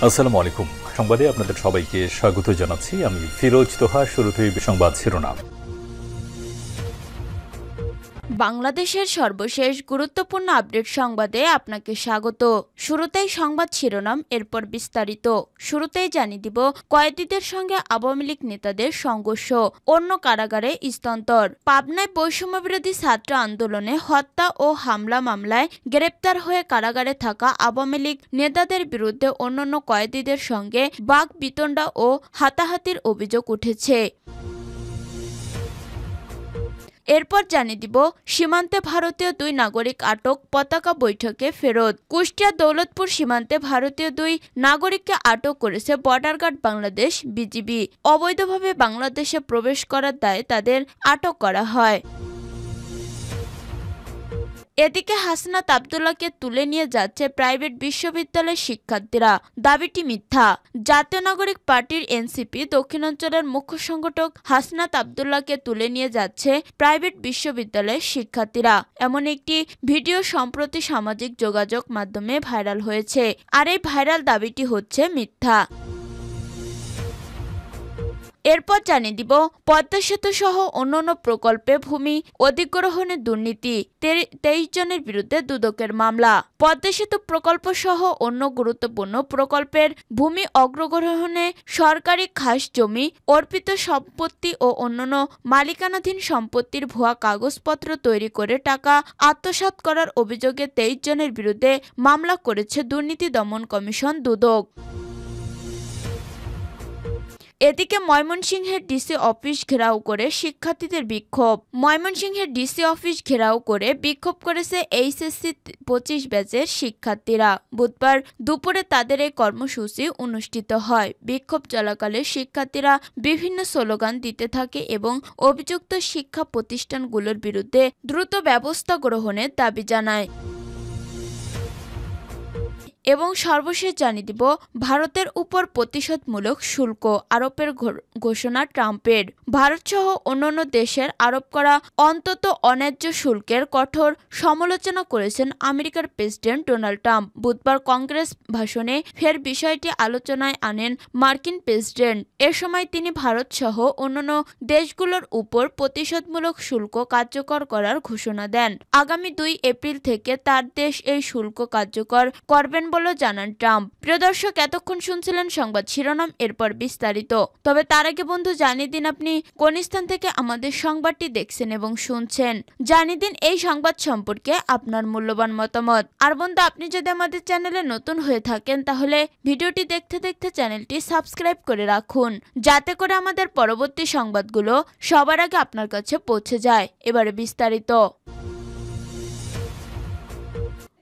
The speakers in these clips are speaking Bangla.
আসসালামু আলাইকুম। সংবাদে আপনাদের সবাইকে স্বাগত জানাচ্ছি। আমি ফিরোজ তোহা। শুরুতেই সংবাদ শিরোনাম। বাংলাদেশের সর্বশেষ গুরুত্বপূর্ণ আপডেট সংবাদে আপনাকে স্বাগত। শুরুতেই সংবাদ শিরোনাম, এরপর বিস্তারিত। শুরুতেই জানিয়ে দিব, কয়েদিদের সঙ্গে আওয়ামী লীগ নেতাদের সংঘর্ষ, অন্য কারাগারে স্থানান্তর। পাবনায় বৈষম্যবিরোধী ছাত্র আন্দোলনে হত্যা ও হামলা মামলায় গ্রেপ্তার হয়ে কারাগারে থাকা আওয়ামী লীগ নেতাদের বিরুদ্ধে অন্যান্য কয়েদিদের সঙ্গে বাকবিতণ্ডা ও হাতাহাতির অভিযোগ উঠেছে। এরপর জানিয়ে দিব, সীমান্তে ভারতীয় 2 নাগরিক আটক, পতাকা বৈঠকে ফেরত। কুষ্টিয়া দৌলতপুর সীমান্তে ভারতীয় 2 নাগরিককে আটক করেছে বর্ডার গার্ড বাংলাদেশ বিজিবি। অবৈধভাবে বাংলাদেশে প্রবেশ করার দায়ে তাদের আটক করা হয়। এদিকে হাসনাত আব্দুল্লাহকে তুলে নিয়ে যাচ্ছে প্রাইভেট বিশ্ববিদ্যালয়ের শিক্ষার্থীরা, দাবিটি মিথ্যা। জাতীয় নাগরিক পার্টির এনসিপি দক্ষিণাঞ্চলের মুখ্য সংগঠক হাসনাত আব্দুল্লাহকে তুলে নিয়ে যাচ্ছে প্রাইভেট বিশ্ববিদ্যালয়ের শিক্ষার্থীরা, এমন একটি ভিডিও সম্প্রতি সামাজিক যোগাযোগ মাধ্যমে ভাইরাল হয়েছে। আর এই ভাইরাল দাবিটি হচ্ছে মিথ্যা। এরপর জানিয়ে দিব, পদ্মা সেতু সহ অন্যান্য প্রকল্পে ভূমি অধিগ্রহণের দুর্নীতি, 23 জনের বিরুদ্ধে দুদকের মামলা। পদ্মা সেতু প্রকল্প সহ অন্য গুরুত্বপূর্ণ প্রকল্পের ভূমি অগ্রগ্রহণে সরকারি খাস জমি, অর্পিত সম্পত্তি ও অন্যান্য মালিকানাধীন সম্পত্তির ভুয়া কাগজপত্র তৈরি করে টাকা আত্মসাৎ করার অভিযোগে 23 জনের বিরুদ্ধে মামলা করেছে দুর্নীতি দমন কমিশন দুদক। এদিকে ময়মনসিংহের ডিসি অফিস ঘেরাও করে শিক্ষার্থীদের বিক্ষোভ। ময়মনসিংহের ডিসি অফিস ঘেরাও করে বিক্ষোভ করেছে এইচএসসি 25 ব্যাচের শিক্ষার্থীরা। বুধবার দুপুরে তাদের এই কর্মসূচি অনুষ্ঠিত হয়। বিক্ষোভ চলাকালে শিক্ষার্থীরা বিভিন্ন স্লোগান দিতে থাকে এবং অভিযুক্ত শিক্ষা প্রতিষ্ঠানগুলোর বিরুদ্ধে দ্রুত ব্যবস্থা গ্রহণের দাবি জানায়। এবং সর্বশেষ জানিয়ে দিব, ভারতের উপর প্রতিশোধমূলক শুল্ক আরোপের ঘোষণা ট্রাম্পের। ভারতসহ অন্যান্য দেশের আরোপ করা অন্তত অন্যায্য শুল্কের কঠোর সমালোচনা করেছেন আমেরিকার প্রেসিডেন্ট ডোনাল্ড ট্রাম্প। বুধবার কংগ্রেস ভাষণে ফের বিষয়টি আলোচনায় আনেন মার্কিন প্রেসিডেন্ট। এ সময় তিনি ভারতসহ অন্যান্য দেশগুলোর উপর প্রতিশোধমূলক শুল্ক কার্যকর করার ঘোষণা দেন। আগামী 2 এপ্রিল থেকে তার দেশ এই শুল্ক কার্যকর করবেন বলে জানান ট্রাম্প। প্রিয় দর্শক, এতক্ষণ শুনছিলেন সংবাদ শিরোনাম, এরপর বিস্তারিত। তবে তার আগে বন্ধু জানিয়ে দিন আপনি কোন স্থান থেকে আমাদের সংবাদটি দেখছেন এবং শুনছেন। জানিয়ে দিন এই সংবাদ সম্পর্কে আপনার মূল্যবান মতামত। আর বন্ধু, আপনি যদি আমাদের চ্যানেলে নতুন হয়ে থাকেন তাহলে ভিডিওটি দেখতে দেখতে চ্যানেলটি সাবস্ক্রাইব করে রাখুন, যাতে করে আমাদের পরবর্তী সংবাদগুলো সবার আগে আপনার কাছে পৌঁছে যায়। এবারে বিস্তারিত।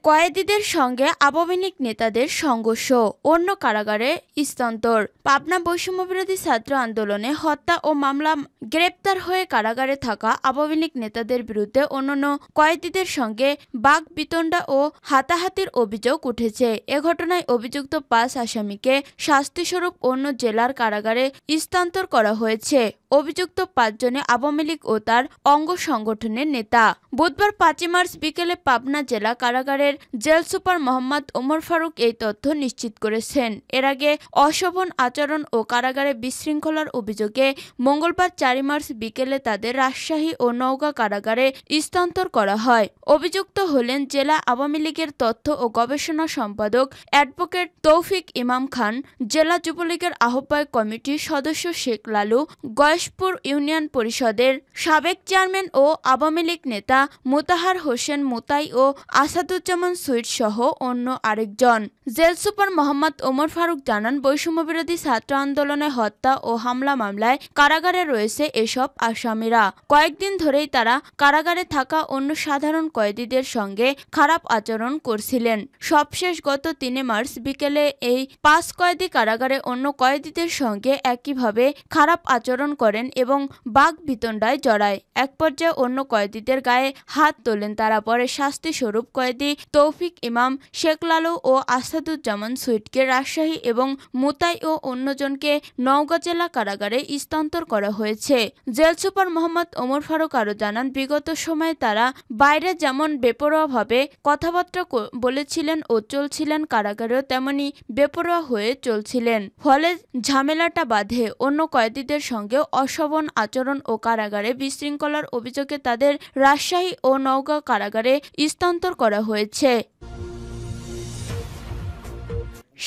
কয়েদিদের সঙ্গে আওয়ামী লীগ নেতাদের সংঘর্ষ, অন্য কারাগারে স্থানান্তর। পাবনা বৈষম্যবিরোধী ছাত্র আন্দোলনে হত্যা ও মামলা গ্রেপ্তার হয়ে কারাগারে থাকা আওয়ামী লীগ নেতাদের বিরুদ্ধে অন্যান্য কয়েদিদের সঙ্গে বাকবিতণ্ডা ও হাতাহাতির অভিযোগ উঠেছে। এ ঘটনায় অভিযুক্ত 5 আসামিকে শাস্তিস্বরূপ অন্য জেলার কারাগারে স্থানান্তর করা হয়েছে। অভিযুক্ত 5 জনে আওয়ামী লীগ ও তার অঙ্গ সংগঠনের নেতা। বুধবার 5 মার্চ বিকেলে পাবনা জেলা কারাগারের জেল সুপার মোহাম্মদ ওমর ফারুক এই তথ্য নিশ্চিত করেছেন। এর আগে অশোভন আচরণ ও কারাগারে বিশৃঙ্খলার অভিযোগে মঙ্গলবার 4 মার্চ বিকেলে তাদের রাজশাহী ও নওগাঁ কারাগারে স্থানান্তর করা হয়। অভিযুক্ত হলেন জেলা আওয়ামী লীগের তথ্য ও গবেষণা সম্পাদক অ্যাডভোকেট তৌফিক ইমাম খান, জেলা যুবলীগের আহ্বায়ক কমিটির সদস্য শেখ লালু, গয়েশপুর ইউনিয়ন পরিষদের সাবেক চেয়ারম্যান ও আওয়ামী লীগ নেতা মোতাহার হোসেন মোতাই ও আসাদুজ্জামান সুইট সহ অন্য আরেকজন। জেল সুপার মোহাম্মদ ওমর ফারুক জানান, বৈষম্যবিরোধী ছাত্র আন্দোলনে হত্যা ও হামলা মামলায় কারাগারে রয়েছে এসব আসামিরা। কয়েকদিন ধরেই তারা কারাগারে থাকা অন্য সাধারণ কয়েদিদের সঙ্গে খারাপ আচরণ করছিলেন। সবশেষ গত 3 মার্চ বিকেলে এই 5 কয়েদি কারাগারে অন্য কয়েদিদের সঙ্গে একইভাবে খারাপ আচরণ করেন এবং বাকবিতণ্ডায় জড়ায়। এক পর্যায়ে অন্য কয়েদিদের গায়ে হাত তোলেন তারা। পরে শাস্তি স্বরূপ কয়েদি তৌফিক ইমাম, শেখ লালু ও আসাদুজ্জামান সুইটকে রাজশাহী এবং মুতাই ও অন্যজনকে নওগাঁ জেলা কারাগারে স্থানান্তর করা হয়েছে। জেল সুপার মোহাম্মদ ওমর ফারুক আরও জানান, বিগত সময়ে তারা বাইরে যেমন বেপরোয়াভাবে কথাবার্তা বলেছিলেন ও চলছিলেন, কারাগারেও তেমনি বেপরোয়া হয়ে চলছিলেন। ফলে ঝামেলাটা বাধে। অন্য কয়েদিদের সঙ্গে অশোভন আচরণ ও কারাগারে বিশৃঙ্খলার অভিযোগে তাদের রাজশাহী ও নওগাঁ কারাগারে স্থানান্তর করা হয়েছে।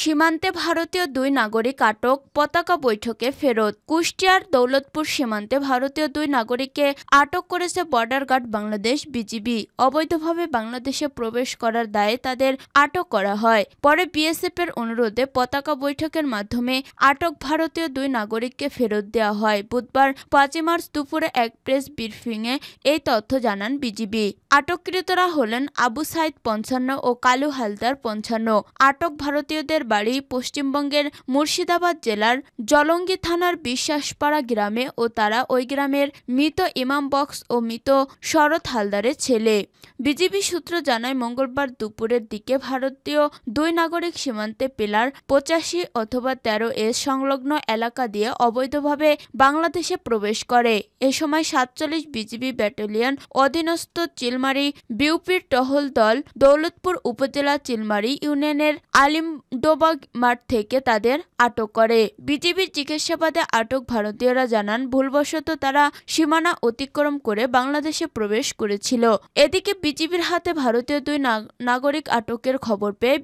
সীমান্তে ভারতীয় 2 নাগরিক আটক, পতাকা বৈঠকে ফেরত। কুষ্টিয়ার দৌলতপুর সীমান্তে ভারতীয় 2 নাগরিককে আটক করেছে বর্ডার গার্ড বাংলাদেশ বিজিবি। অবৈধভাবে বাংলাদেশে প্রবেশ করার দায়ে তাদের আটক করা হয়। পরে বিএসএফ এর অনুরোধে পতাকা বৈঠকের মাধ্যমে আটক ভারতীয় 2 নাগরিককে ফেরত দেওয়া হয়। বুধবার 5 মার্চ দুপুরে এক প্রেস ব্রিফিংয়ে এই তথ্য জানান বিজিবি। আটককৃতরা হলেন আবু সাইদ 55 ও কালু হালদার 55। আটক ভারতীয়দের বাড়ি পশ্চিমবঙ্গের মুর্শিদাবাদ জেলার জলঙ্গি থানার বিশ্বাসপাড়া গ্রামে ও তারা ওই গ্রামের মৃত ইমাম বক্স ও মৃত শরৎ হালদারের ছেলে। বিজিবি সূত্র জানায়, মঙ্গলবার দুপুরের দিকে ভারতীয় 2 নাগরিক সীমান্তে পিলার 85 অথবা 13 সংলগ্ন এলাকা দিয়ে অবৈধভাবে বাংলাদেশে প্রবেশ করে। এ সময় 47 বিজিবি ব্যাটালিয়ন অধীনস্থ চিলমারি বিউপির টহল দল দৌলতপুর উপজেলা চিলমারি ইউনিয়নের আলিমডোবাগ মাঠ থেকে তাদের আটক করে। বিজিবির জিজ্ঞাসাবাদে আটক ভারতীয়রা জানান, ভুলবশত তারা সীমানা অতিক্রম করে বাংলাদেশে প্রবেশ করেছিল। এদিকে বিজিবির হাতে ভারতীয় 2 নাগরিক আটকের খবর পেয়ে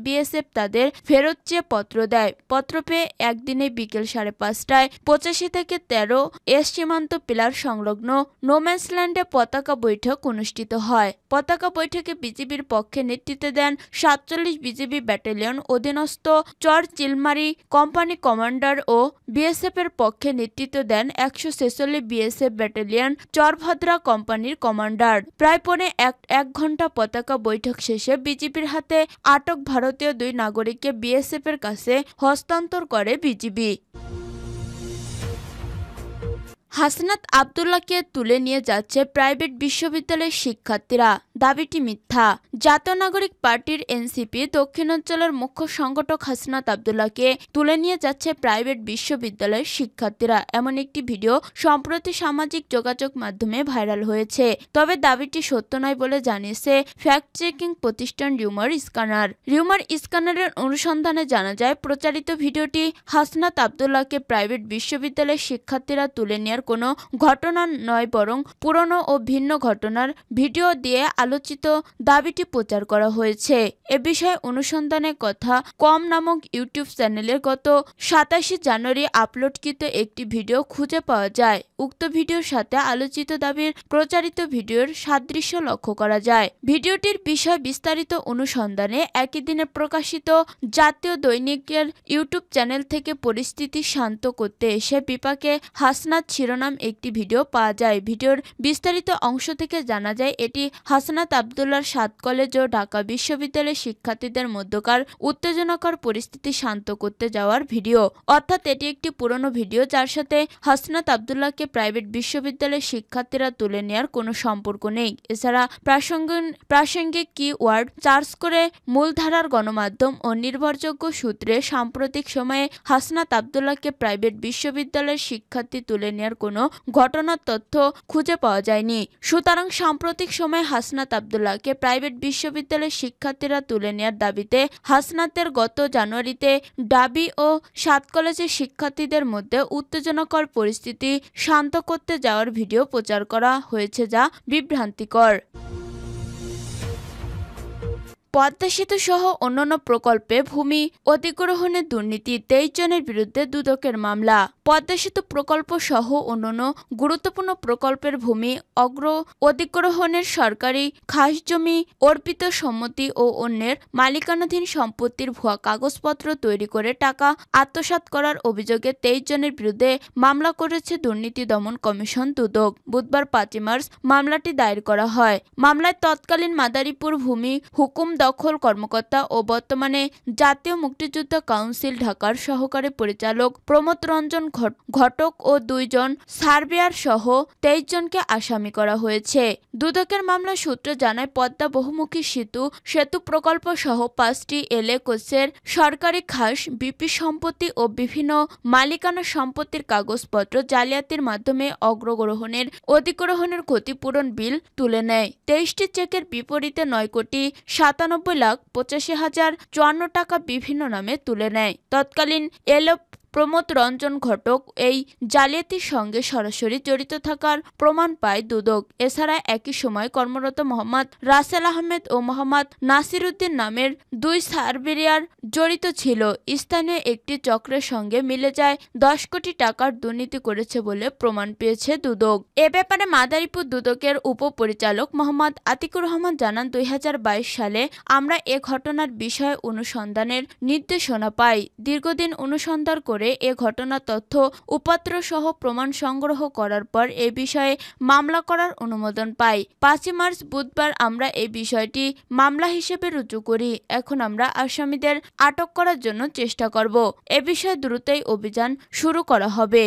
বিএসএফ তাদের ফেরত চেয়ে পত্র দেয়। পত্র পেয়ে একদিনে বিকেল 5:30টায় 85 থেকে 13 সীমান্ত পিলার সংলগ্ন নোম্যান্সল্যান্ডে পতাকা বৈঠক অনুষ্ঠিত হয়। পতাকা বৈঠকে বিজিবির পক্ষে নেতৃত্ব দেন 47 বিজিবি ব্যাটালিয়ন অধীনস্থ চর চিলমারি কোম্পানি কমান্ডার ও বিএসএফ এর পক্ষে নেতৃত্ব দেন 146 বিএসএফ ব্যাটালিয়ন চরভদ্রা কোম্পানির কমান্ডার। প্রায় পৌনে এক ঘন্টা পতাকা বৈঠক শেষে বিজিবির হাতে আটক ভারতীয় 2 নাগরিককে বিএসএফ এর কাছে হস্তান্তর করে বিজিবি। হাসনাত আব্দুল্লাহকে তুলে নিয়ে যাচ্ছে প্রাইভেট বিশ্ববিদ্যালয়ের শিক্ষার্থীরা, দাবিটি মিথ্যা। জাতীয় নাগরিক পার্টির এনসিপি দক্ষিণাঞ্চলের মুখ্য সংগঠক হাসনাত আব্দুল্লাহকে তুলে নিয়ে যাচ্ছে প্রাইভেট বিশ্ববিদ্যালয়ের শিক্ষার্থীরা, এমন একটি ভিডিও সম্প্রতি সামাজিক যোগাযোগ মাধ্যমে ভাইরাল হয়েছে। তবে দাবিটি সত্য নয় বলে জানিয়েছে ফ্যাক্ট চেকিং প্রতিষ্ঠান রিউমার স্ক্যানার। রিউমার স্ক্যানারের অনুসন্ধানে জানা যায়, প্রচারিত ভিডিওটি হাসনাত আব্দুল্লাহকে প্রাইভেট বিশ্ববিদ্যালয়ের শিক্ষার্থীরা তুলে নেওয়ার কোনো ঘটনা নয়, বরং পুরনো ও ভিন্ন ঘটনার ভিডিও দিয়ে আলোচিত দাবিটি প্রচার করা হয়েছে। এ বিষয়ে অনুসন্ধানের কথা কম নামক ইউটিউব চ্যানেলে গত 27 জানুয়ারি আপলোডকৃত একটি ভিডিও খুঁজে পাওয়া যায়। উক্ত ভিডিওর সাথে আলোচিত দাবির প্রচারিত ভিডিওর সাদৃশ্য লক্ষ্য করা যায়। ভিডিওটির বিষয় বিস্তারিত অনুসন্ধানে একই দিনে প্রকাশিত জাতীয় দৈনিকের ইউটিউব চ্যানেল থেকে পরিস্থিতি শান্ত করতে এসে বিপাকে হাসনাত শিরোনাম একটি ভিডিও পাওয়া যায়। ভিডিওর বিস্তারিত অংশ থেকে জানা যায়, এটি হাসনাত আব্দুল্লাহর 7 কলেজ ও ঢাকা বিশ্ববিদ্যালয়ের শিক্ষার্থীদের মধ্যকার উত্তেজনাকর পরিস্থিতি শান্ত করতে যাওয়ার ভিডিও। অর্থাৎ এটি একটি পুরনো ভিডিও যার সাথে হাসনাত আব্দুল্লাহকে প্রাইভেট বিশ্ববিদ্যালয়ের শিক্ষার্থীরা তুলে নেওয়ার কোনো সম্পর্ক নেই। এছাড়া প্রাসঙ্গিক কি-ওয়ার্ড সার্চ করে মূলধারার গণমাধ্যম ও নির্ভরযোগ্য সূত্রে সাম্প্রতিক সময়ে হাসনাত আব্দুল্লাহকে প্রাইভেট বিশ্ববিদ্যালয়ের শিক্ষার্থী তুলে নেওয়ার কোনো ঘটনার তথ্য খুঁজে পাওয়া যায়নি। সুতরাং সাম্প্রতিক সময়ে হাসনাত আব্দুল্লাহকে প্রাইভেট বিশ্ববিদ্যালয়ের শিক্ষার্থীরা তুলে নেওয়ার দাবিতে হাসনাতের গত জানুয়ারিতে ডাবি ও 7 কলেজের শিক্ষার্থীদের মধ্যে উত্তেজনাকর পরিস্থিতি শান্ত করতে যাওয়ার ভিডিও প্রচার করা হয়েছে, যা বিভ্রান্তিকর। পদ্মা সেতু সহ অন্যান্য প্রকল্পে ভূমি অধিগ্রহণের দুর্নীতি, 23 জনের বিরুদ্ধে দুদকের মামলা। পদ্মা সেতু প্রকল্প সহ অন্যান্য গুরুত্বপূর্ণ প্রকল্পের ভূমি অধিগ্রহণের সরকারি খাসজমি অর্পিত সম্মতি ও অন্যের মালিকানাধীন সম্পত্তির ভুয়া কাগজপত্র তৈরি করে টাকা আত্মসাৎ করার অভিযোগে 23 জনের বিরুদ্ধে মামলা করেছে দুর্নীতি দমন কমিশন দুদক। বুধবার 5 মার্চ মামলাটি দায়ের করা হয়। মামলায় তৎকালীন মাদারীপুর ভূমি হুকুম দখল কর্মকর্তা ও বর্তমানে জাতীয় মুক্তিযুদ্ধ কাউন্সিল ঢাকার সহকারী পরিচালক প্রমোদ রঞ্জন ঘটক ও 2 জন সার্ভেয়ার সহ 23 জনকে আসামি করা হয়েছে। দুদকের মামলা সূত্র জানায়, পদ্মা বহুমুখী সেতু প্রকল্প সহ 5টি কোচের সরকারি খাস বিপি সম্পত্তি ও বিভিন্ন মালিকানা সম্পত্তির কাগজপত্র জালিয়াতির মাধ্যমে অধিগ্রহণের ক্ষতিপূরণ বিল তুলে নেয়। 23টি চেকের বিপরীতে 9,85,85,054 টাকা বিভিন্ন নামে তুলে নেয়। তৎকালীন প্রমোদ রঞ্জন ঘটক এই জালিয়াতির সঙ্গে সরাসরি জড়িত থাকার প্রমাণ পায় দুদক। এছাড়া একই সময় কর্মরত মোহাম্মদ রাসেল আহমেদ ও মোহাম্মদ নাসির উদ্দিন নামের 2 সার্ভেয়ার জড়িত ছিল। স্থানীয় একটি চক্রের সঙ্গে মিলে যায় 10 কোটি টাকার দুর্নীতি করেছে বলে প্রমাণ পেয়েছে দুদক। এ ব্যাপারে মাদারীপুর দুদকের উপপরিচালক মোহাম্মদ আতিকুর রহমান জানান, 2022 সালে আমরা এ ঘটনার বিষয়ে অনুসন্ধানের নির্দেশনা পাই। দীর্ঘদিন অনুসন্ধান করে এ ঘটনার তথ্য উপাত্ত সহ প্রমাণ সংগ্রহ করার পর এ বিষয়ে মামলা করার অনুমোদন পাই। 5 মার্চ বুধবার আমরা এই বিষয়টি মামলা হিসেবে রুজু করি। এখন আমরা আসামিদের আটক করার জন্য চেষ্টা করব। এ বিষয়ে দ্রুতই অভিযান শুরু করা হবে।